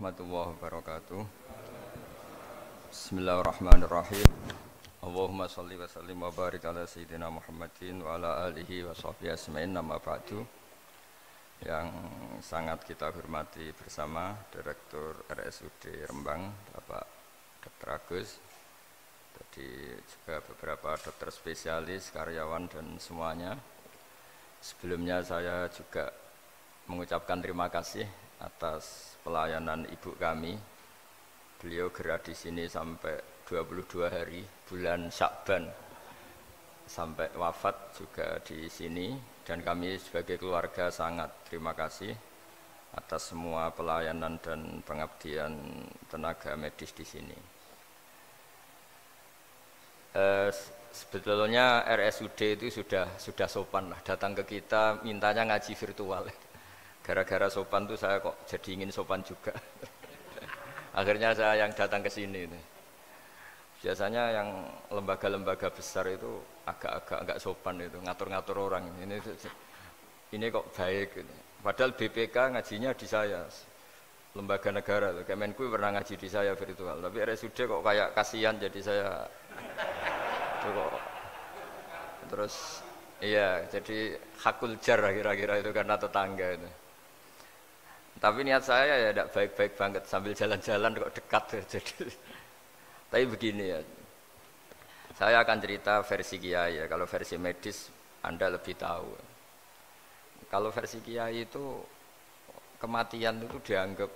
warahmatullahi wabarakatuh. Bismillahirrahmanirrahim. Allahumma sholli wa sallim wa barik ala sayyidina Muhammadin wa ala alihi wa sahbihi asma'in, amma ba'du. Yang sangat kita hormati bersama Direktur RSUD Rembang, Bapak Dr. Agus. Tadi juga beberapa dokter spesialis, karyawan dan semuanya. Sebelumnya saya juga mengucapkan terima kasih atas pelayanan ibu kami. Beliau gerak di sini sampai 22 hari bulan Syakban sampai wafat juga di sini, dan kami sebagai keluarga sangat terima kasih atas semua pelayanan dan pengabdian tenaga medis di sini. Sebetulnya RSUD itu sudah sopan lah, datang ke kita mintanya ngaji virtual. Gara-gara sopan tuh saya kok jadi ingin sopan juga. Akhirnya saya yang datang ke sini. Biasanya yang lembaga-lembaga besar itu agak-agak enggak sopan itu, ngatur-ngatur orang. Ini kok baik. Padahal BPK ngajinya di saya, lembaga negara. Kemenku pernah ngaji di saya virtual. Tapi RSUD kok kayak kasihan, jadi saya itu kok. Terus iya, jadi hakul jar kira-kira itu karena tetangga itu. Tapi niat saya ya tidak baik-baik banget, sambil jalan-jalan kok dekat ya. Jadi, tapi begini ya, saya akan cerita versi kiai ya. Kalau versi medis Anda lebih tahu. Kalau versi kiai itu kematian itu dianggap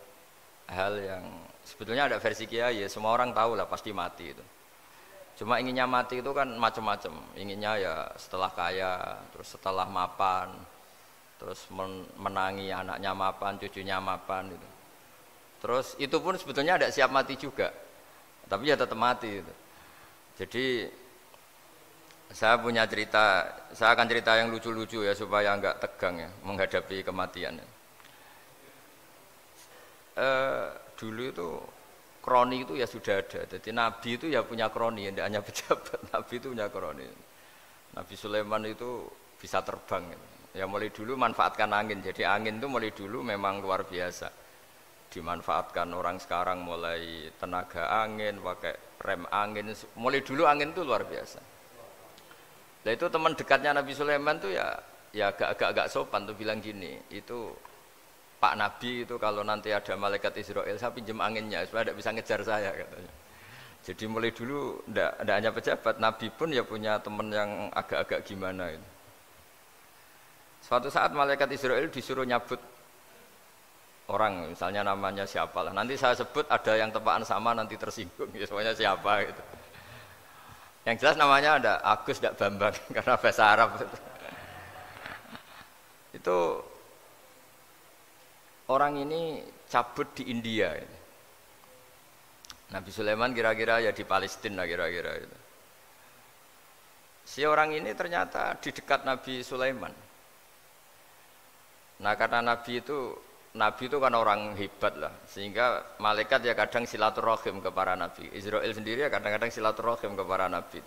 hal yang sebetulnya ada versi kiai ya. Semua orang tahu lah pasti mati itu. Cuma inginnya mati itu kan macam-macam. Inginnya ya setelah kaya, terus setelah mapan, terus menangi anaknya mapan, cucunya mapan itu. Terus itu pun sebetulnya tidak siap mati juga, tapi ya tetap mati itu. Jadi saya punya cerita, saya akan cerita yang lucu-lucu ya supaya enggak tegang ya menghadapi kematian. Dulu itu kroni itu ya sudah ada. Jadi Nabi itu ya punya kroni, tidak hanya pejabat. Nabi itu punya kroni. Nabi Sulaiman itu bisa terbang gitu. Ya mulai dulu manfaatkan angin. Jadi angin itu mulai dulu memang luar biasa. Dimanfaatkan orang sekarang, mulai tenaga angin, pakai rem angin. Mulai dulu angin itu luar biasa. Nah itu teman dekatnya Nabi Sulaiman tuh ya agak sopan tuh bilang gini, itu Pak Nabi itu kalau nanti ada malaikat Israel saya pinjam anginnya supaya tidak bisa ngejar saya katanya. Jadi mulai dulu tidak hanya pejabat, Nabi pun ya punya teman yang agak-agak gimana itu. Suatu saat malaikat Israel disuruh nyabut orang, misalnya namanya siapa lah. Nanti saya sebut ada yang tepaan sama nanti tersinggung, ya semuanya siapa gitu. Yang jelas namanya ada Agus tidak Bambang karena bahasa Arab itu. Itu orang ini cabut di India. Nabi Sulaiman kira-kira ya di Palestina kira-kira itu. Si orang ini ternyata di dekat Nabi Sulaiman. Nah karena Nabi itu kan orang hebat lah, sehingga malaikat ya kadang silaturahim ke para nabi. Israel sendiri ya kadang-kadang silaturahim ke para nabi.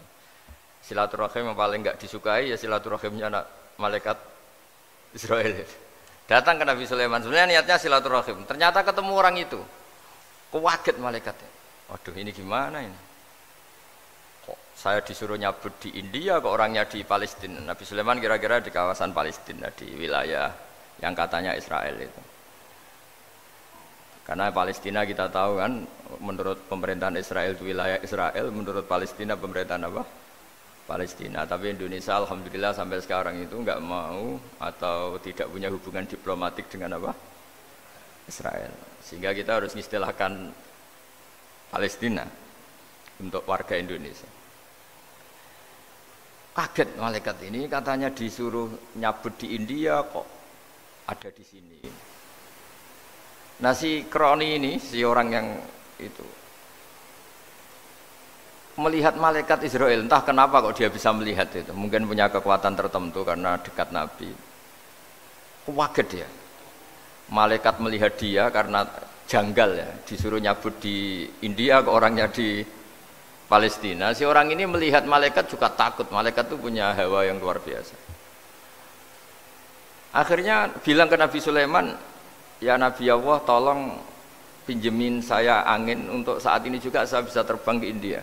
Silaturahim yang paling enggak disukai ya silaturahimnya malaikat Israel. Datang ke Nabi Sulaiman, sebenarnya niatnya silaturahim. Ternyata ketemu orang itu, kaget malaikatnya. Waduh ini gimana ini? Kok saya disuruh nyabut di India, kok orangnya di Palestina? Nabi Sulaiman kira-kira di kawasan Palestina, di wilayah yang katanya Israel itu. Karena Palestina kita tahu kan, menurut pemerintahan Israel itu wilayah Israel, menurut Palestina pemerintahan apa? Palestina. Tapi Indonesia alhamdulillah sampai sekarang itu enggak mau atau tidak punya hubungan diplomatik dengan apa? Israel. Sehingga kita harus mengistilahkan Palestina untuk warga Indonesia. Kaget malaikat ini, katanya disuruh nyabut di India kok ada di sini. Nah si kroni ini, si orang yang itu melihat malaikat Israel, entah kenapa kok dia bisa melihat itu, mungkin punya kekuatan tertentu karena dekat Nabi. Kaget dia, malaikat melihat dia karena janggal ya, disuruh nyabut di India ke orangnya di Palestina. Si orang ini melihat malaikat juga takut, malaikat itu punya hawa yang luar biasa. Akhirnya bilang ke Nabi Sulaiman, ya Nabi Allah tolong pinjemin saya angin untuk saat ini juga saya bisa terbang ke India.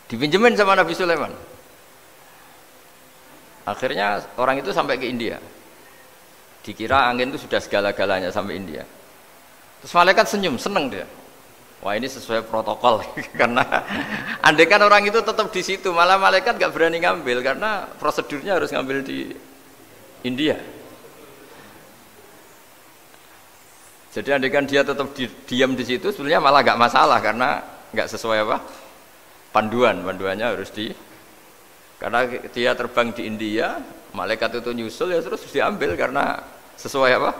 Dipinjemin sama Nabi Sulaiman. Akhirnya orang itu sampai ke India. Dikira angin itu sudah segala-galanya sampai India. Terus malaikat senyum, seneng dia. Wah ini sesuai protokol karena andai kan orang itu tetap di situ, malah malaikat nggak berani ngambil karena prosedurnya harus ngambil di India. Jadi andai kan dia tetap diam di situ, sebenarnya malah nggak masalah karena nggak sesuai apa panduannya harus karena dia terbang di India, malaikat itu nyusul ya terus diambil karena sesuai apa?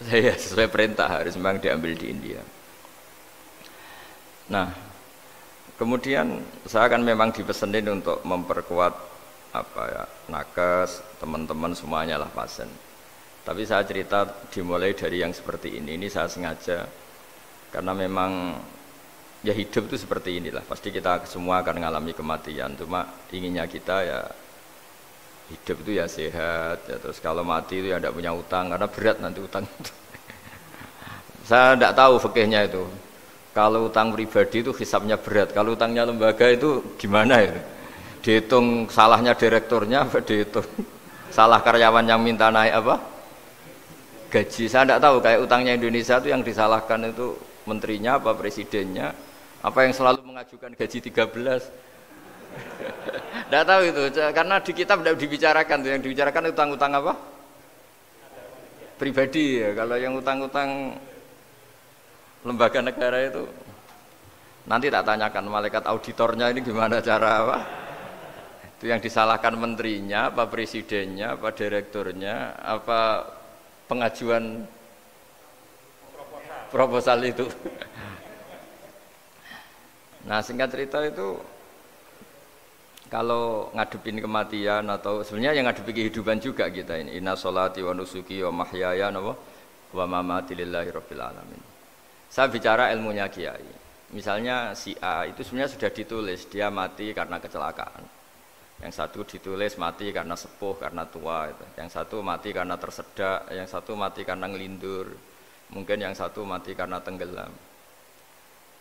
Saya sesuai perintah harus memang diambil di India. Nah, kemudian saya kan memang dipesenin untuk memperkuat apa ya nakes teman-teman semuanya lah pasien. Tapi saya cerita dimulai dari yang seperti ini saya sengaja karena memang ya hidup itu seperti inilah. Pasti kita semua akan mengalami kematian. Cuma inginnya kita ya hidup itu ya sehat ya, terus kalau mati itu ya tidak punya utang karena berat nanti utang itu. Saya tidak tahu fikihnya itu kalau utang pribadi itu hisabnya berat, kalau utangnya lembaga itu gimana itu dihitung salahnya direkturnya apa dihitung salah karyawan yang minta naik apa gaji. Saya tidak tahu kayak utangnya Indonesia itu yang disalahkan itu menterinya apa presidennya apa yang selalu mengajukan gaji 13. Tidak tahu itu, karena di kitab tidak dibicarakan, yang dibicarakan utang-utang apa? Pribadi ya. Kalau yang utang-utang lembaga negara itu nanti tak tanyakan malaikat auditornya ini gimana cara apa? Itu yang disalahkan menterinya, apa presidennya, apa direkturnya, apa pengajuan proposal itu. Nah singkat cerita itu kalau ngadepin kematian atau sebenarnya yang ngadepi kehidupan juga kita ini inna sholati wa nusuki wa mahyaya wa mamati lillahi rabbil alamin. Saya bicara ilmunya kiai. Misalnya si A itu sebenarnya sudah ditulis dia mati karena kecelakaan. Yang satu ditulis mati karena sepuh, karena tua itu. Yang satu mati karena tersedak, yang satu mati karena ngelindur. Mungkin yang satu mati karena tenggelam.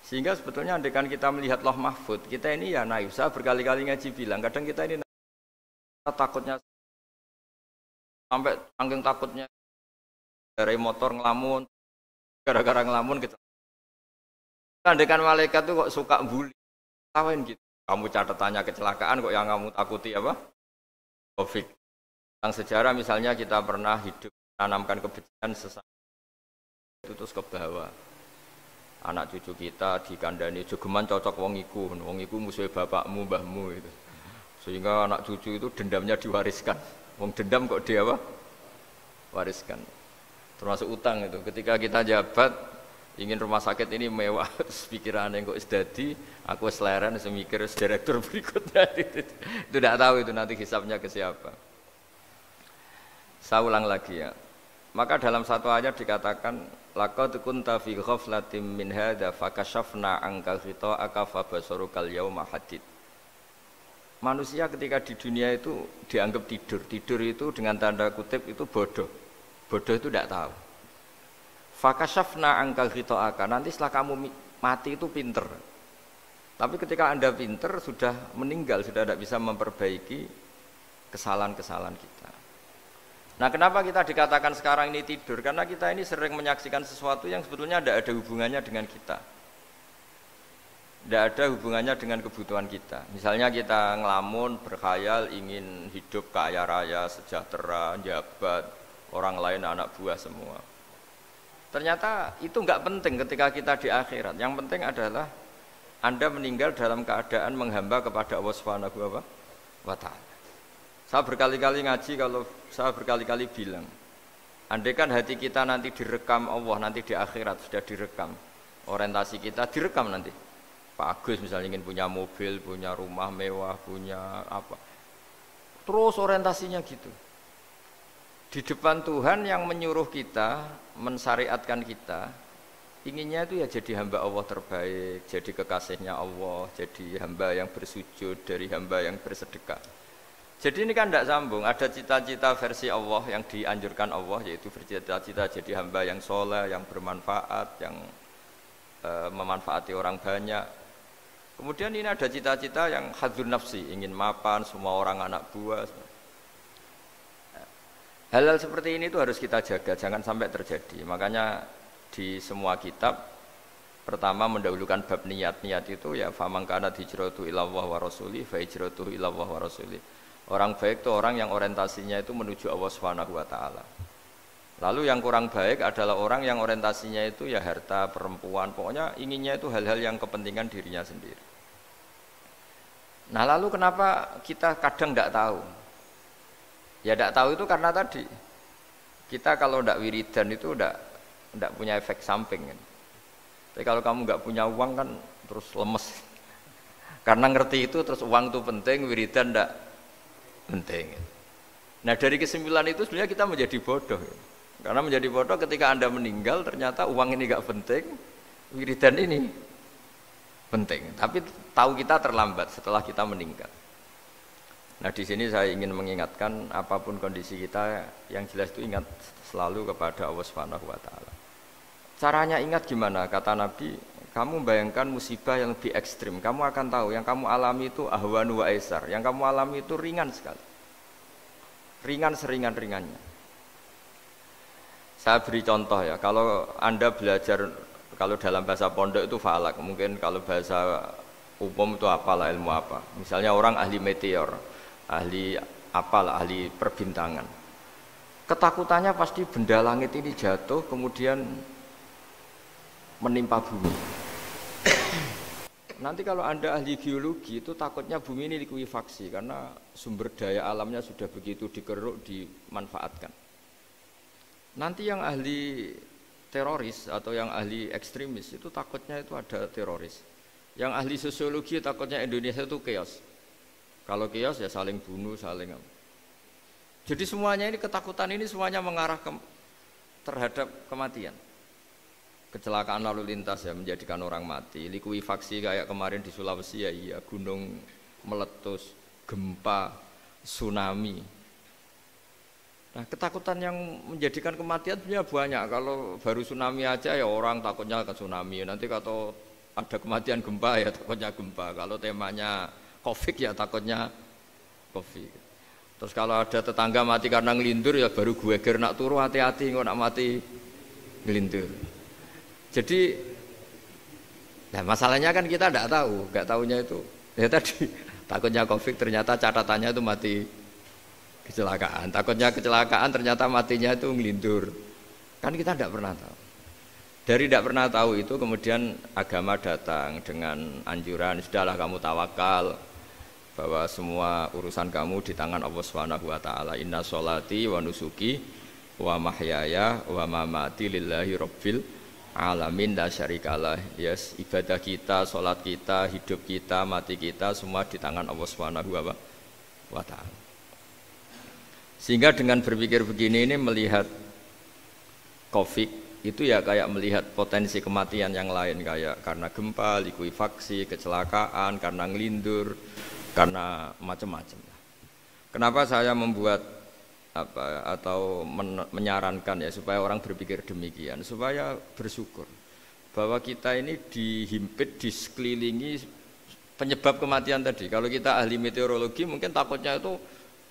Sehingga sebetulnya andaikan kita melihat Lauh Mahfud, kita ini ya naif. Saya berkali-kali ngaji bilang, kadang kita ini takutnya sampai saking takutnya dari motor ngelamun, gara-gara ngelamun kita. Andaikan malaikat itu kok suka bully, tawain gitu. Kamu catatannya kecelakaan kok yang kamu takuti apa? Covid. Tentang sejarah misalnya kita pernah hidup menanamkan kebencian sesama itu terus ke bawah. Anak cucu kita dikandani jogeman cocok wong iku musuhnya bapakmu, mbahmu itu. Sehingga anak cucu itu dendamnya diwariskan. Wong dendam kok dia apa? Wariskan. Termasuk utang itu. Ketika kita jabat ingin rumah sakit ini mewah, terus pikirannya kok isdadi, aku seleren semikir direktur berikutnya. Itu tidak tahu itu nanti hisabnya ke siapa. Saya ulang lagi ya. Maka dalam satu ayat dikatakan laqad kunta fi ghaflatin min hadza fakashafna anka ghita'aka fabasarukal yauma hadid. Manusia ketika di dunia itu dianggap tidur. Tidur itu dengan tanda kutip itu bodoh. Bodoh itu tidak tahu. Fakashafna anka ghita'aka, nanti setelah kamu mati itu pinter. Tapi ketika Anda pinter sudah meninggal, sudah tidak bisa memperbaiki kesalahan-kesalahan kita. Nah kenapa kita dikatakan sekarang ini tidur? Karena kita ini sering menyaksikan sesuatu yang sebetulnya tidak ada hubungannya dengan kita. Tidak ada hubungannya dengan kebutuhan kita. Misalnya kita ngelamun, berkhayal, ingin hidup kaya raya, sejahtera, jabat, orang lain anak buah semua. Ternyata itu nggak penting ketika kita di akhirat. Yang penting adalah Anda meninggal dalam keadaan menghamba kepada Allah Subhanahu wa Ta'ala. Saya berkali-kali ngaji, kalau saya berkali-kali bilang, andaikan hati kita nanti direkam Allah, nanti di akhirat sudah direkam, orientasi kita direkam nanti. Pak Agus misalnya ingin punya mobil, punya rumah mewah, punya apa, terus orientasinya gitu. Di depan Tuhan yang menyuruh kita, mensyariatkan kita, inginnya itu ya jadi hamba Allah terbaik, jadi kekasihnya Allah, jadi hamba yang bersujud, dari hamba yang bersedekah. Jadi ini kan tidak sambung. Ada cita-cita versi Allah yang dianjurkan Allah, yaitu bercita-cita jadi hamba yang soleh, yang bermanfaat, yang memanfaati orang banyak. Kemudian ini ada cita-cita yang hadzun nafsi, ingin mapan semua orang anak buah. Hal-hal seperti ini itu harus kita jaga, jangan sampai terjadi. Makanya di semua kitab pertama mendahulukan bab niat. Niat itu ya faman kana hijratuhu ilallah wa rasuli fa hijratuhu ilallah wa rasuli. Orang baik itu orang yang orientasinya itu menuju Allah Subhanahu wa taala. Lalu yang kurang baik adalah orang yang orientasinya itu ya harta, perempuan, pokoknya inginnya itu hal-hal yang kepentingan dirinya sendiri. Nah, lalu kenapa kita kadang tidak tahu? Ya tidak tahu itu karena tadi kita kalau tidak wiridan itu tidak punya efek samping kan. Tapi kalau kamu nggak punya uang kan terus lemes. Karena ngerti itu terus uang itu penting, wiridan tidak penting. Nah dari kesimpulan itu sebenarnya kita menjadi bodoh. Karena menjadi bodoh ketika Anda meninggal ternyata uang ini nggak penting, wiridan ini penting. Tapi tahu kita terlambat setelah kita meninggal. Nah di sini saya ingin mengingatkan apapun kondisi kita yang jelas itu ingat selalu kepada Allah Subhanahu wa taala. Caranya ingat gimana? Kata Nabi, kamu bayangkan musibah yang lebih ekstrim, kamu akan tahu yang kamu alami itu ahwanu wa aisar, yang kamu alami itu ringan sekali. Ringan seringan-ringannya. Saya beri contoh ya, kalau Anda belajar kalau dalam bahasa pondok itu falak, mungkin kalau bahasa umum itu apalah ilmu apa. Misalnya orang ahli meteor, ahli apalah, ahli perbintangan. Ketakutannya pasti benda langit ini jatuh kemudian menimpa bumi. Nanti kalau Anda ahli geologi itu takutnya bumi ini likuifaksi karena sumber daya alamnya sudah begitu dikeruk, dimanfaatkan. Nanti yang ahli teroris atau yang ahli ekstremis itu takutnya itu ada teroris. Yang ahli sosiologi takutnya Indonesia itu chaos. Kalau chaos ya saling bunuh, saling apa. Jadi semuanya ini ketakutan ini semuanya mengarah terhadap kematian. Kecelakaan lalu lintas ya menjadikan orang mati, likuifaksi kayak kemarin di Sulawesi ya iya, gunung meletus, gempa, tsunami. Nah ketakutan yang menjadikan kematian sebenarnya banyak. Kalau baru tsunami aja ya orang takutnya ke tsunami, nanti kalau ada kematian gempa ya takutnya gempa, kalau temanya COVID ya takutnya COVID. Terus kalau ada tetangga mati karena ngelindur ya baru gue nak turu hati-hati nggak nak mati ngelindur. Jadi, nah masalahnya kan kita tidak tahu, nggak tahunya itu. Ya tadi takutnya COVID ternyata catatannya itu mati kecelakaan. Takutnya kecelakaan ternyata matinya itu ngelindur. Kan kita tidak pernah tahu. Dari tidak pernah tahu itu kemudian agama datang dengan anjuran sudahlah kamu tawakal bahwa semua urusan kamu di tangan Allah Subhanahu wa taala. Inna sholati wa nusuki wa mahyaya wa mamati lillahi rabbil alamin la syarikalah. Yes, ibadah kita, sholat kita, hidup kita, mati kita semua di tangan Allah Subhanahu wa taala. Sehingga dengan berpikir begini ini melihat COVID itu ya kayak melihat potensi kematian yang lain kayak karena gempa, likuifaksi, kecelakaan, karena ngelindur, karena macam-macam. Kenapa saya membuat atau menyarankan ya supaya orang berpikir demikian, supaya bersyukur bahwa kita ini dihimpit, disekelilingi penyebab kematian tadi. Kalau kita ahli meteorologi mungkin takutnya itu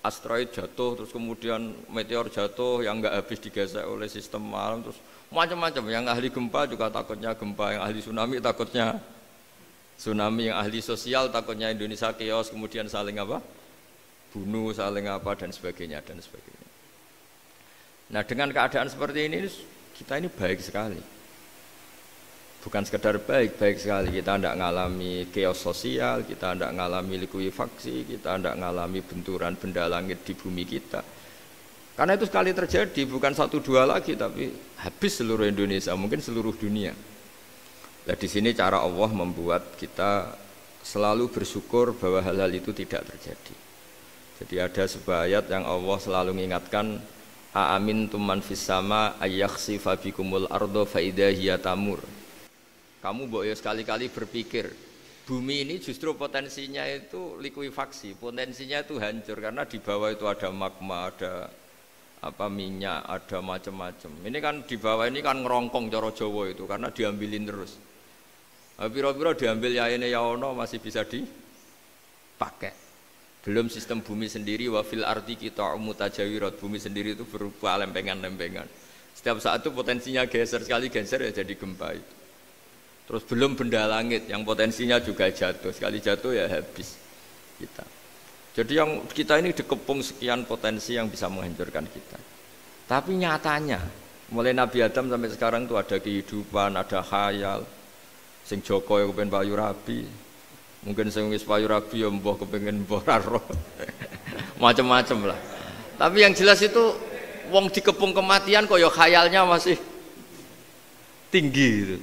asteroid jatuh, terus kemudian meteor jatuh yang nggak habis digesek oleh sistem alam, terus macam-macam. Yang ahli gempa juga takutnya gempa, yang ahli tsunami takutnya tsunami, yang ahli sosial takutnya Indonesia chaos, kemudian saling apa? Bunuh, saling apa dan sebagainya dan sebagainya. Nah dengan keadaan seperti ini kita ini baik sekali. Bukan sekedar baik, baik sekali. Kita tidak mengalami chaos sosial, kita tidak mengalami likuifaksi, kita tidak mengalami benturan benda langit di bumi kita. Karena itu sekali terjadi, bukan 1-2 lagi, tapi habis seluruh Indonesia, mungkin seluruh dunia. Nah di sini cara Allah membuat kita selalu bersyukur bahwa hal-hal itu tidak terjadi. Jadi ada sebuah ayat yang Allah selalu mengingatkan, aamintum man fis sama ayyakhsifa bikumul ardo fa idza hiya tamur. Kamu mbok ya sekali-kali berpikir Bumi ini justru potensinya itu likuifaksi, potensinya itu hancur karena di bawah itu ada magma, ada apa minyak, ada macam-macam. Ini kan di bawah ini kan ngerongkong cara Jawa itu karena diambilin terus. Piro-piro diambil yaene ya ono masih bisa dipakai. Belum sistem bumi sendiri wafil ardi kita mutajawirat, bumi sendiri itu berupa lempengan-lempengan. Setiap saat itu potensinya geser, sekali geser ya jadi gempa itu. Terus belum benda langit yang potensinya juga jatuh, sekali jatuh ya habis kita. Jadi yang kita ini dikepung sekian potensi yang bisa menghancurkan kita. Tapi nyatanya mulai Nabi Adam sampai sekarang tuh ada kehidupan, ada khayal. Sing Joko yang kepengen payu rabi, mungkin sing wis payu rabi ya mbah kepengen mbah raro. Macam-macam lah. Tapi yang jelas itu wong dikepung kematian kok ya khayalnya masih tinggi gitu.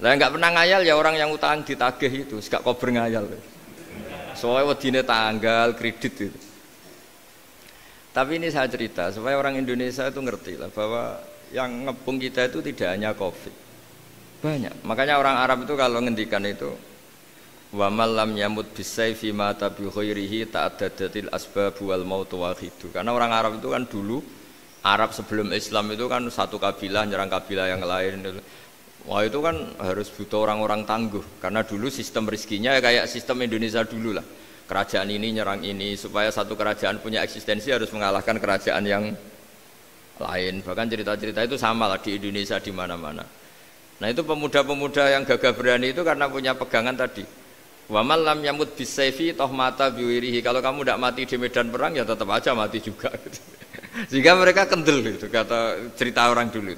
Lah enggak pernah ngayal ya orang yang utang ditagih itu, gak kober ngayal. Soalnya wedine tanggal kredit itu. Tapi ini saya cerita supaya orang Indonesia itu ngerti lah bahwa yang ngepung kita itu tidak hanya Covid. Banyak. Makanya orang Arab itu kalau ngendikan itu wa man lam yamut bisayfi mata bi khairihi ta'addadatil asbab wal maut wahidu. Karena orang Arab itu kan dulu Arab sebelum Islam itu kan satu kabilah nyerang kabilah yang lain. Wah itu kan harus butuh orang-orang tangguh karena dulu sistem rezekinya ya kayak sistem Indonesia dulu lah. Kerajaan ini nyerang ini supaya satu kerajaan punya eksistensi harus mengalahkan kerajaan yang lain. Bahkan cerita-cerita itu sama lah di Indonesia di mana-mana. Nah itu pemuda-pemuda yang gagah berani itu karena punya pegangan tadi. Wa man lam yamut bisayfi toh mata biwirihi. Kalau kamu tidak mati di medan perang ya tetap aja mati juga. Sehingga mereka kendel gitu kata cerita orang dulu.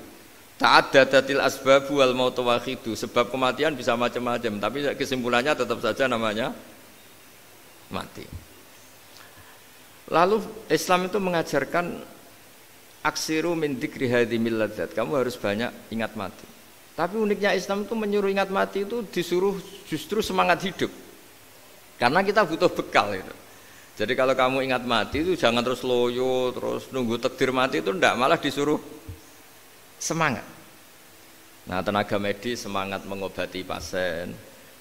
Ta'addadatil asbab wal maut wahidu. Sebab kematian bisa macam-macam, tapi kesimpulannya tetap saja namanya mati. Lalu Islam itu mengajarkan aksiru min dzikri hadhimil ladzat. Kamu harus banyak ingat mati. Tapi uniknya Islam itu menyuruh ingat mati itu disuruh justru semangat hidup. Karena kita butuh bekal itu. Jadi kalau kamu ingat mati itu jangan terus loyo, terus nunggu takdir mati itu enggak, malah disuruh semangat. Nah, tenaga medis semangat mengobati pasien,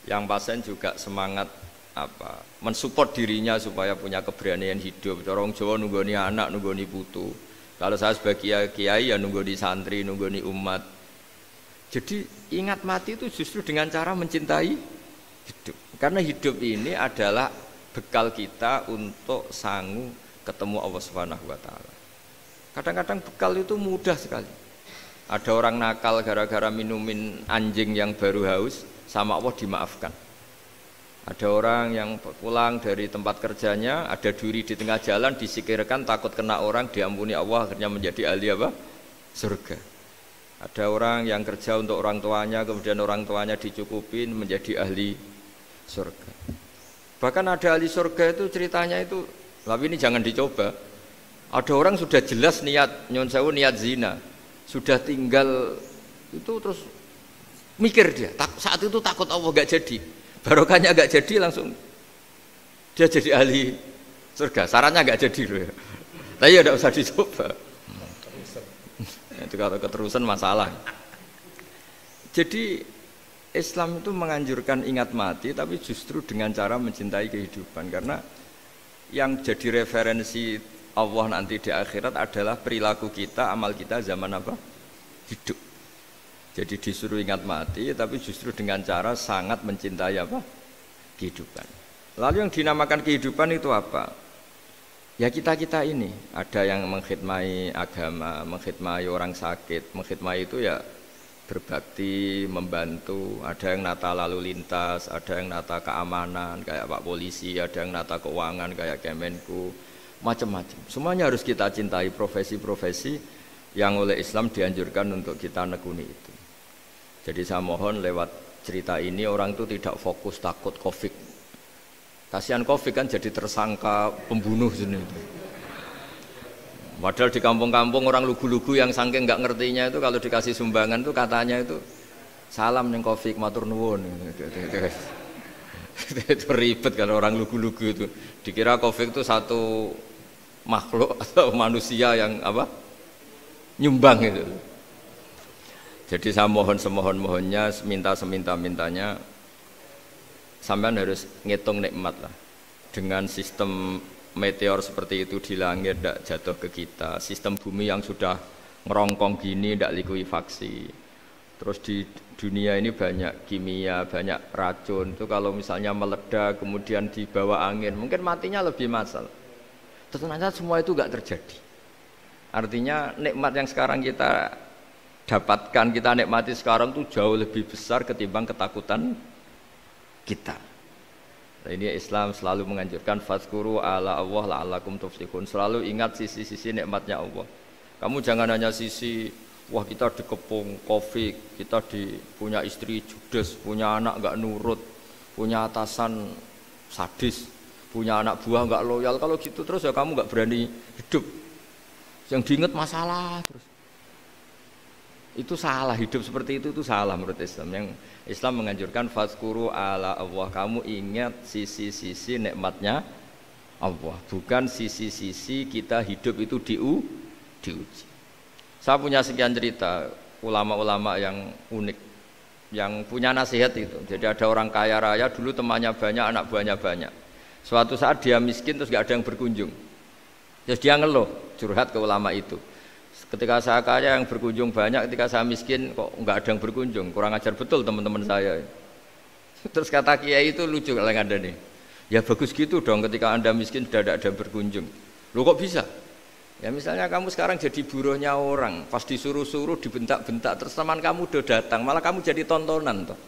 yang pasien juga semangat apa? Mensupport dirinya supaya punya keberanian hidup. Orang Jawa nunggoni anak, nunggoni putu. Kalau saya sebagai kiai ya nunggoni santri, nunggoni umat. Jadi ingat mati itu justru dengan cara mencintai hidup. Karena hidup ini adalah bekal kita untuk sanggup ketemu Allah Subhanahu wa taala. Kadang-kadang bekal itu mudah sekali. Ada orang nakal gara-gara minumin anjing yang baru haus, sama Allah dimaafkan. Ada orang yang pulang dari tempat kerjanya, ada duri di tengah jalan, disikirkan takut kena orang, diampuni Allah, akhirnya menjadi ahli apa? Surga. Ada orang yang kerja untuk orang tuanya, kemudian orang tuanya dicukupin menjadi ahli surga. Bahkan ada ahli surga itu ceritanya itu, tapi ini jangan dicoba. Ada orang sudah jelas niat, nyon sewu niat zina. Sudah tinggal itu terus mikir dia saat itu takut Allah gak jadi, barokahnya gak jadi, langsung dia jadi ahli surga. Sarannya gak jadi loh ya, tapi ya tidak usah dicoba. Itu kalau keterusan masalah. Jadi Islam itu menganjurkan ingat mati, tapi justru dengan cara mencintai kehidupan. Karena yang jadi referensi Allah nanti di akhirat adalah perilaku kita, amal kita zaman apa? Hidup. Jadi disuruh ingat mati, tapi justru dengan cara sangat mencintai apa? Kehidupan. Lalu yang dinamakan kehidupan itu apa? Ya kita-kita ini. Ada yang mengkhidmati agama, mengkhidmati orang sakit, mengkhidmati itu ya berbakti, membantu. Ada yang nata lalu lintas, ada yang nata keamanan kayak Pak Polisi, ada yang nata keuangan kayak Kemenku. Macam-macam. Semuanya harus kita cintai, profesi-profesi yang oleh Islam dianjurkan untuk kita nekuni itu. Jadi saya mohon lewat cerita ini orang itu tidak fokus takut Covid. Kasihan Covid kan jadi tersangka pembunuh sini. Padahal di kampung-kampung orang lugu-lugu yang saking nggak ngertinya itu kalau dikasih sumbangan tuh katanya itu salam ning Covid matur nuwun. Itu ribet kalau orang lugu-lugu itu. Dikira Covid itu satu makhluk atau manusia yang apa nyumbang itu. Jadi saya mohon semohon-mohonnya, minta seminta-mintanya sampean harus ngitung nikmat lah. Dengan sistem meteor seperti itu di langit tidak jatuh ke kita, sistem bumi yang sudah ngerongkong gini tidak likuifaksi. Terus di dunia ini banyak kimia, banyak racun. Itu kalau misalnya meledak kemudian dibawa angin, mungkin matinya lebih massal. Ternyata semua itu enggak terjadi. Artinya nikmat yang sekarang kita dapatkan, kita nikmati sekarang itu jauh lebih besar ketimbang ketakutan kita. Nah, ini Islam selalu menganjurkan fadzkuru ala Allah la'allakum tuflihun. Selalu ingat sisi-sisi nikmatnya Allah. Kamu jangan hanya sisi wah kita dikepung Covid, kita punya istri judes, punya anak enggak nurut, punya atasan sadis, punya anak buah enggak loyal. Kalau gitu terus ya kamu enggak berani hidup. Yang diingat masalah terus. Itu salah, hidup seperti itu salah menurut Islam. Yang Islam menganjurkan fadzkuru ala Allah, kamu ingat sisi-sisi nikmatnya Allah, bukan sisi-sisi kita hidup itu diuji. Saya punya sekian cerita ulama-ulama yang unik, yang punya nasihat itu. Jadi ada orang kaya raya dulu temannya banyak, anak buahnya banyak. Suatu saat dia miskin terus gak ada yang berkunjung. Terus dia ngeluh, curhat ke ulama itu. Ketika saya kaya yang berkunjung banyak, ketika saya miskin kok nggak ada yang berkunjung, kurang ajar betul teman-teman saya. Terus kata kiai itu lucu kalau ada nih, ya bagus gitu dong ketika anda miskin sudah ada yang berkunjung. Loh kok bisa? Ya misalnya kamu sekarang jadi buruhnya orang, pas disuruh-suruh dibentak-bentak, terus teman kamu udah datang, malah kamu jadi tontonan toh.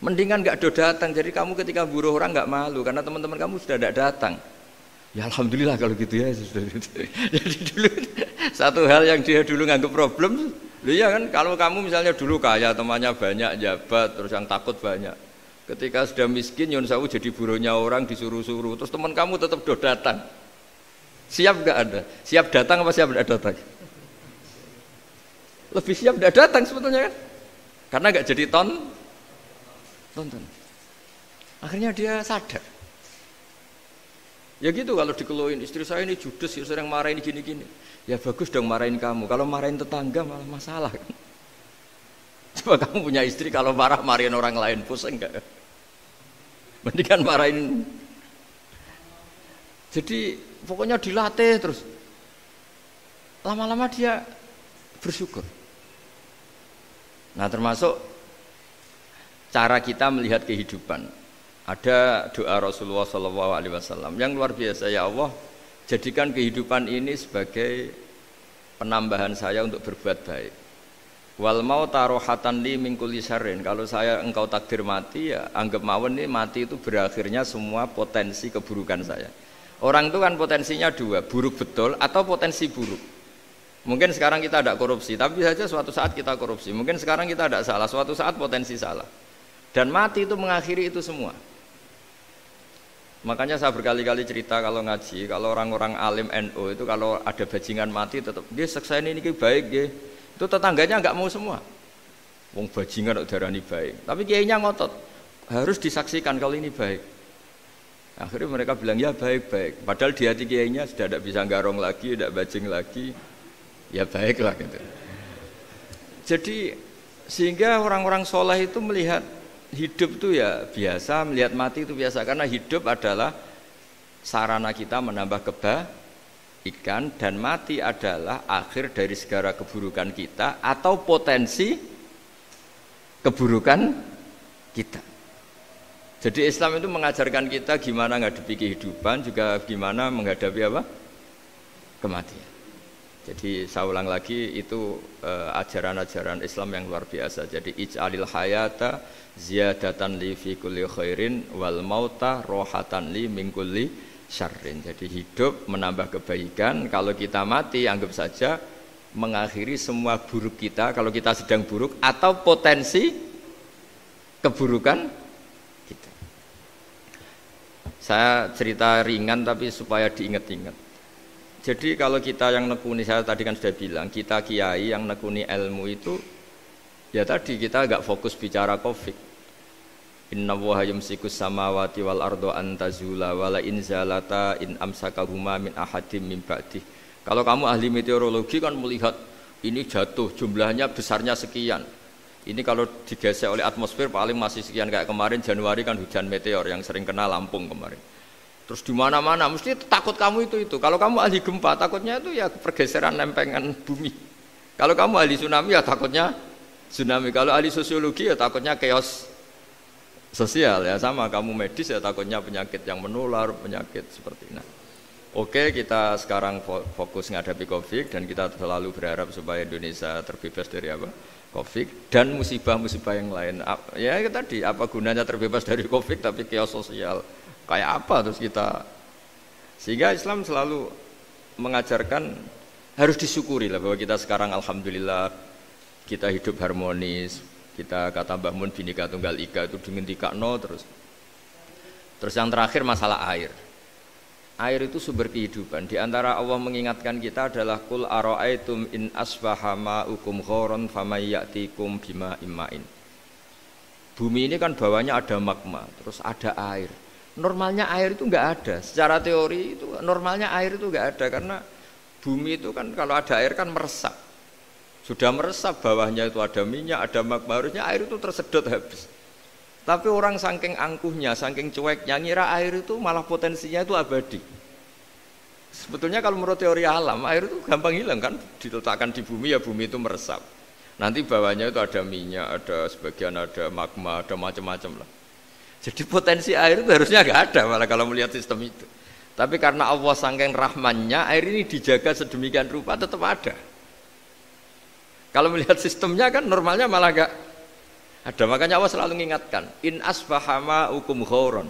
Mendingan nggak udah datang, jadi kamu ketika buruh orang nggak malu karena teman-teman kamu sudah tidak datang. Ya alhamdulillah kalau gitu ya. Jadi dulu satu hal yang dia dulu nganggap problem, ya kan kalau kamu misalnya dulu kaya, temannya banyak, jabat, terus yang takut banyak. Ketika sudah miskin, Yun Sawu jadi buruhnya orang disuruh-suruh, terus teman kamu tetap do datang. Siap nggak ada? Siap datang apa siap tidak datang? Lebih siap tidak datang sebetulnya kan? Karena nggak jadi tonton. Akhirnya dia sadar. Ya gitu kalau dikeluhin istri saya ini judes, sering marahin gini-gini. Ya bagus dong marahin kamu. Kalau marahin tetangga malah masalah kan. Coba kamu punya istri kalau marahin orang lain pusing enggak? Mendingan marahin. Jadi pokoknya dilatih terus. Lama-lama dia bersyukur. Nah termasuk cara kita melihat kehidupan. Ada doa Rasulullah SAW yang luar biasa, ya Allah jadikan kehidupan ini sebagai penambahan saya untuk berbuat baik. Wal mauta rohatan li min kulli syarrin, kalau saya engkau takdir mati ya anggap mawon ini mati itu berakhirnya semua potensi keburukan saya. Orang itu kan potensinya dua, buruk betul atau potensi buruk. Mungkin sekarang kita tidak korupsi, tapi saja suatu saat kita korupsi. Mungkin sekarang kita tidak salah, suatu saat potensi salah. Dan mati itu mengakhiri itu semua. Makanya saya berkali-kali cerita kalau ngaji, kalau orang-orang alim NU itu kalau ada bajingan mati tetap dia seksa ini baik dia. Itu tetangganya enggak mau semua. Wong bajingan kok darani baik. Tapi kiainya ngotot, harus disaksikan kalau ini baik. Akhirnya mereka bilang ya baik-baik. Padahal di hati kiainya sudah tidak bisa garong lagi, tidak bajing lagi. Ya baiklah gitu. Jadi sehingga orang-orang soleh itu melihat hidup itu ya biasa, melihat mati itu biasa, karena hidup adalah sarana kita menambah kebaikan dan mati adalah akhir dari segala keburukan kita atau potensi keburukan kita. Jadi Islam itu mengajarkan kita gimana menghadapi kehidupan, juga gimana menghadapi apa? Kematian. Jadi saya ulang lagi itu ajaran-ajaran Islam yang luar biasa. Jadi ij'alil hayata ziyadatan li fi kulli khairin wal mauta rohatan li min kulli syarrin. Jadi hidup menambah kebaikan, kalau kita mati anggap saja mengakhiri semua buruk kita kalau kita sedang buruk atau potensi keburukan kita. Saya cerita ringan tapi supaya diingat-ingat. Jadi kalau kita yang nekuni, saya tadi kan sudah bilang, kita kiai yang nekuni ilmu itu, ya tadi kita agak fokus bicara Covid. Inna Allaha yumsikus samawati wal ardo antazula wala in zalata in amsakahuma min ahadim min ba'dih. Kalau kamu ahli meteorologi kan melihat ini jatuh, jumlahnya besarnya sekian. Ini kalau digesek oleh atmosfer paling masih sekian, kayak kemarin Januari kan hujan meteor yang sering kena Lampung kemarin. Terus di mana-mana mesti takut kamu itu. Kalau kamu ahli gempa takutnya itu ya pergeseran lempengan bumi. Kalau kamu ahli tsunami ya takutnya tsunami. Kalau ahli sosiologi ya takutnya chaos sosial ya, sama kamu medis ya takutnya penyakit yang menular, penyakit seperti ini. Oke, kita sekarang fokus menghadapi Covid dan kita selalu berharap supaya Indonesia terbebas dari apa? Covid dan musibah-musibah yang lain. Ya tadi, apa gunanya terbebas dari Covid tapi chaos sosial? Kayak apa terus kita? Sehingga Islam selalu mengajarkan harus disyukuri lah bahwa kita sekarang alhamdulillah kita hidup harmonis. Kita kata Mbah Mun Bhinneka Tunggal Ika itu dingendikakno terus. Terus yang terakhir masalah air. Air itu sumber kehidupan. Di antara Allah mengingatkan kita adalah kul ara'aitum in asbaha ma'ukum ghoron famay ya'tikum bima imma'in. Bumi ini kan bawahnya ada magma, terus ada air. Normalnya air itu enggak ada. Secara teori itu normalnya air itu enggak ada karena bumi itu kan kalau ada air kan meresap. Sudah meresap, bawahnya itu ada minyak, ada magma, harusnya air itu tersedot habis. Tapi orang saking angkuhnya, saking cueknya, ngira air itu malah potensinya itu abadi. Sebetulnya kalau menurut teori alam, air itu gampang hilang kan, diletakkan di bumi ya bumi itu meresap. Nanti bawahnya itu ada minyak, ada sebagian ada magma, ada macam-macam lah. Jadi potensi air itu harusnya nggak ada malah kalau melihat sistem itu. Tapi karena Allah saking rahmannya, air ini dijaga sedemikian rupa tetap ada. Kalau melihat sistemnya kan normalnya malah nggak ada. Makanya Allah selalu mengingatkan, in asbahama ukum ghoron.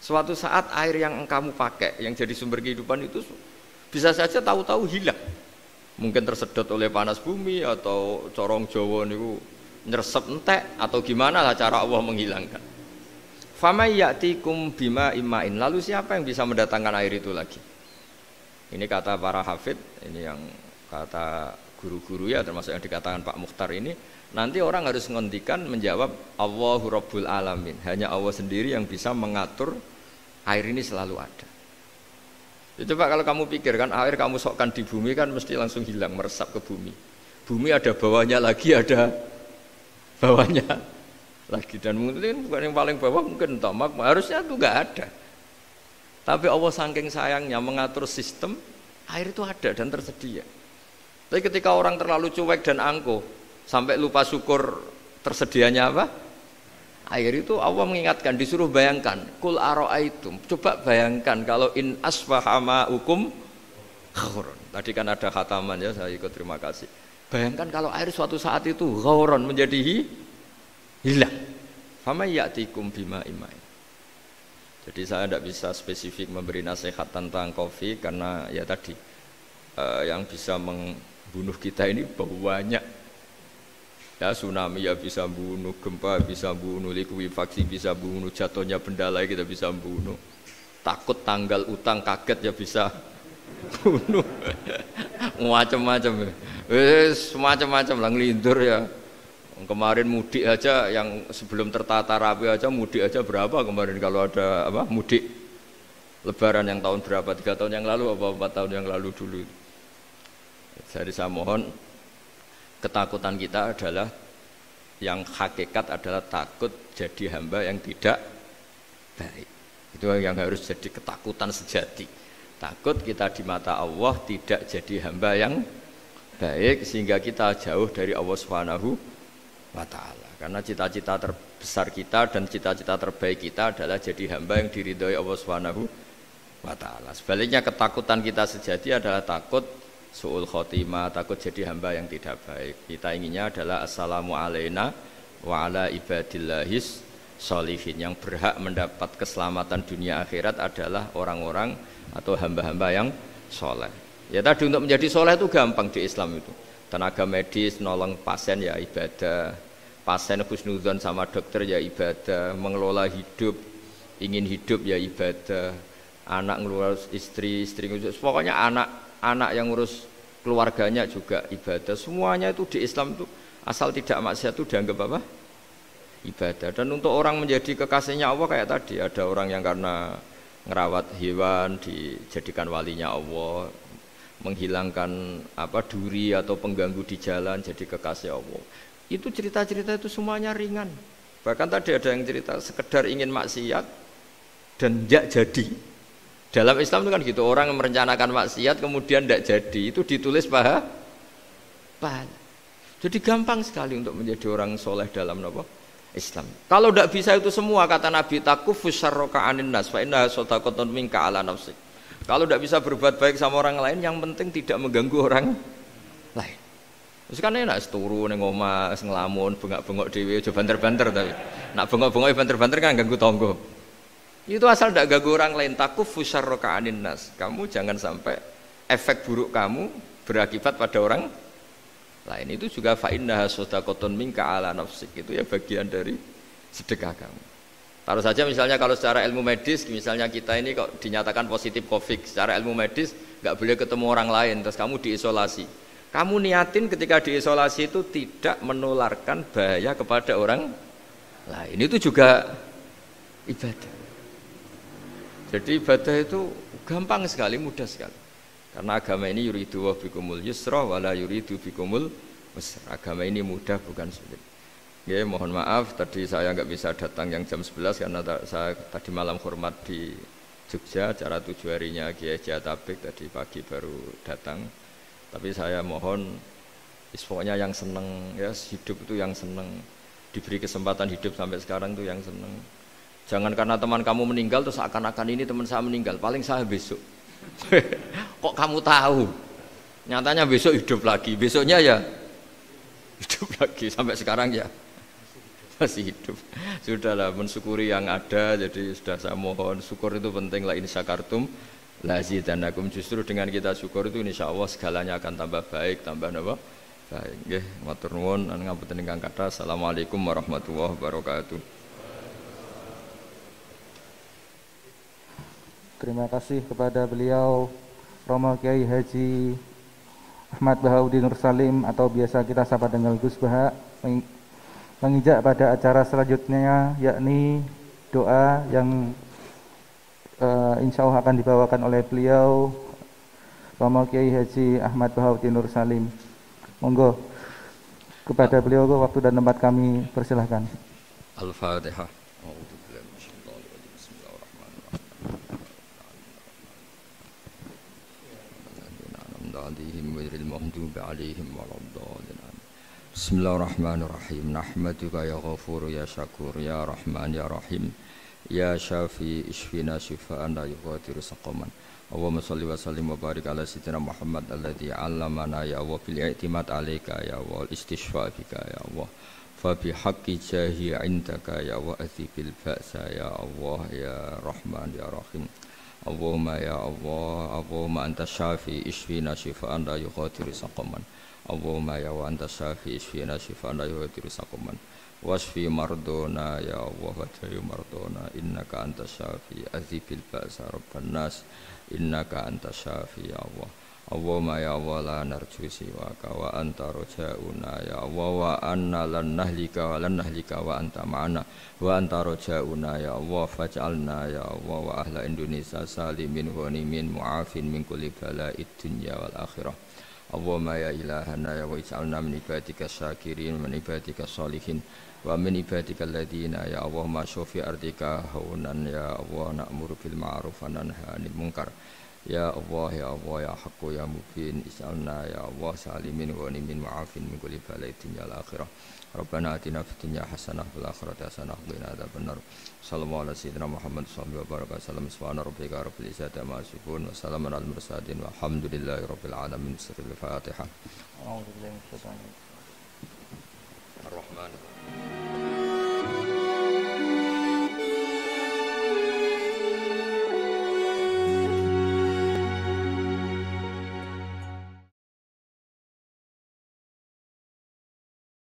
Suatu saat air yang kamu pakai, yang jadi sumber kehidupan itu bisa saja tahu-tahu hilang. Mungkin tersedot oleh panas bumi atau corong Jawa niku nyeresep entek atau gimana lah cara Allah menghilangkan. Famay ya'tikum bima imma'in. Lalu siapa yang bisa mendatangkan air itu lagi? Ini kata para hafid, ini yang kata guru-guru ya, termasuk yang dikatakan Pak Mukhtar ini. Nanti orang harus ngendikan menjawab Allahu Rabbul Alamin. Hanya Allah sendiri yang bisa mengatur air ini selalu ada. Ya, coba kalau kamu pikir kan air kamu sokkan di bumi kan mesti langsung hilang, meresap ke bumi. Bumi ada bawahnya lagi, ada bawahnya lagi, dan mungkin bukan yang paling bawah mungkin entah magma, harusnya itu nggak ada. Tapi Allah saking sayangnya mengatur sistem air itu ada dan tersedia. Tapi ketika orang terlalu cuek dan angkuh sampai lupa syukur tersedianya apa? Air itu Allah mengingatkan, disuruh bayangkan, kul ara'aitum, coba bayangkan kalau in asbaha ma'ukum ghauron. Tadi kan ada khataman ya, saya ikut terima kasih. Bayangkan kalau air suatu saat itu ghauron menjadi hilang. Fama ya'tikum bima imma'in. Jadi saya tidak bisa spesifik memberi nasihat tentang kopi karena ya tadi yang bisa membunuh kita ini banyak. Ya tsunami ya bisa bunuh, gempa bisa bunuh, likuifaksi bisa bunuh, jatuhnya benda lain kita bisa bunuh. Takut tanggal utang kaget ya bisa bunuh. Macam-macam. Semacam-macam lah ngelindur ya. Kemarin mudik aja yang sebelum tertata rapi aja mudik aja berapa kemarin kalau ada apa mudik lebaran yang tahun berapa 3 tahun yang lalu apa 4 tahun yang lalu dulu. Jadi saya mohon ketakutan kita adalah yang hakikat adalah takut jadi hamba yang tidak baik. Itu yang harus jadi ketakutan sejati. Takut kita di mata Allah tidak jadi hamba yang baik sehingga kita jauh dari Allah Subhanahu wa ta'ala. Karena cita-cita terbesar kita dan cita-cita terbaik kita adalah jadi hamba yang diridhoi Allah Subhanahu wa ta'ala. Sebaliknya ketakutan kita sejati adalah takut su'ul khotimah, takut jadi hamba yang tidak baik. Kita inginnya adalah assalamu alaina wa ala ibadillahis sholihin. Yang berhak mendapat keselamatan dunia akhirat adalah orang-orang atau hamba-hamba yang soleh. Ya tadi untuk menjadi soleh itu gampang di Islam itu. Tenaga medis nolong pasien ya ibadah, pasien husnudzon sama dokter ya ibadah, mengelola hidup, ingin hidup ya ibadah, anak ngurus istri ngurus, pokoknya anak yang ngurus keluarganya juga ibadah. Semuanya itu di Islam itu asal tidak maksiat itu dianggap apa? Ibadah. Dan untuk orang menjadi kekasihnya Allah kayak tadi, ada orang yang karena ngerawat hewan dijadikan walinya Allah, menghilangkan apa duri atau pengganggu di jalan jadi kekasih Allah. Itu cerita-cerita itu semuanya ringan. Bahkan tadi ada yang cerita sekedar ingin maksiat dan tidak jadi. Dalam Islam itu kan gitu, orang yang merencanakan maksiat kemudian tidak jadi, itu ditulis pahala. Jadi gampang sekali untuk menjadi orang soleh dalam Islam. Kalau tidak bisa itu semua, kata Nabi, takufus syarroka anin nas fa innaha shadaqatun minka ala nafsik. Kalau tidak bisa berbuat baik sama orang lain, yang penting tidak mengganggu orang lain. Terus kan enak turu ning omah ngelamun, bengak-bengok dhewe aja banter-banter tapi. Nak bengok-bengok banter-banter kan ganggu tangga. Itu asal tidak ganggu orang lain, takufus syarroka anin nas. Kamu jangan sampai efek buruk kamu berakibat pada orang lain. Itu juga fa innaha shadaqatun minka ala nafsik. Itu ya bagian dari sedekah kamu. Taruh saja misalnya kalau secara ilmu medis, misalnya kita ini kok dinyatakan positif COVID, secara ilmu medis nggak boleh ketemu orang lain, terus kamu diisolasi. Kamu niatin ketika diisolasi itu tidak menularkan bahaya kepada orang lain. Itu juga ibadah. Jadi ibadah itu gampang sekali, mudah sekali. Karena agama ini yuridu wa bikumul yusra wala yuridu bikumul usra. Agama ini mudah bukan sulit. Ya, mohon maaf tadi saya nggak bisa datang yang jam 11 karena saya tadi malam hormat di Jogja, acara 7 harinya Kiai Jatabek, tadi pagi baru datang. Tapi saya mohon pokoknya yang seneng ya, hidup itu yang seneng, diberi kesempatan hidup sampai sekarang itu yang seneng. Jangan karena teman kamu meninggal terus akan-akan ini teman saya meninggal, paling saya besok. Kok kamu tahu? Nyatanya besok hidup lagi, besoknya ya hidup lagi, sampai sekarang ya masih hidup. Sudahlah, mensyukuri yang ada. Jadi sudah saya mohon, syukur itu penting. La in syakartum lazidanakum. Justru dengan kita syukur itu insya Allah segalanya akan tambah baik, tambah baik. Nggih, matur nuwun ngapunten ingkang kathah. Assalamualaikum warahmatullahi wabarakatuh. Terima kasih kepada beliau Romo Kiai Haji Ahmad Bahauddin Nur Salim atau biasa kita sapa dengan Gus Baha. Menginjak pada acara selanjutnya, yakni doa yang insya Allah akan dibawakan oleh beliau Romo Kiai Haji Ahmad Bahauddin Nur Salim. Monggo kepada beliau waktu dan tempat kami persilahkan. Al-Fatihah. Bismillahirrahmanirrahim. Nahmaduka ya ghafur ya syakur ya rahman ya rahim ya syafi ishfina shifaan la yughadiru saqaman. Allahumma shalli wa sallim wa barik ala sayyidina Muhammad alladzi 'allamana ya wa bil i'timad 'alaika ya wa istishfa bika ya Allah. Fa bi haqqi jahi 'indaka ya wa athibil ba'sa ya Allah ya rahman ya rahim. Allahumma ya Allah, Allahumma anta syafi ishfina shifaan la yughadiru saqaman. Allahumma ya wa anta syafi ishfina shifaan la yughadiru saqaman. Wasfi mardona ya Allah wa tayu mardona innaka anta syafi azibil ba'sa rabban nas innaka anta syafi ya Allah. Allahumma ya Allah la narju siwaka wa anta rojauna ya Allah wa anna lan nahlika wa anta ma'ana wa anta rojauna ya Allah faj'alna ya Allah wa ahla Indonesia salimin ghanimin mu'afin min kulli bala'id dunya wal akhirah. Allahumma ya ilahana ya wa ij'alna min ibadika syakirin wa min ibadika sholihin wa min ibadika alladhina ya Allah ma syofi ardika haunan ya Allah na'muru bil ma'ruf wa nanha 'anil munkar. Ya Allah ya Allah ya haqqu ya mubin ij'alna ya Allah salimin wa nimin mu'afin min kulli bala'id dunya wal akhirah. Rabbana atina fid dunya hasanah wal akhirati hasanah wa qina adzabannar. Sallallahu alaihi wasallam Muhammad sallallahu alaihi wasallam subhana rabbika rabbil izzati amma yasifun wa salamun alal mursalin walhamdulillahi rabbil alamin. Al-Fatihah. A'udzu billahi minasyaitonir rajim. Ar-Rahman.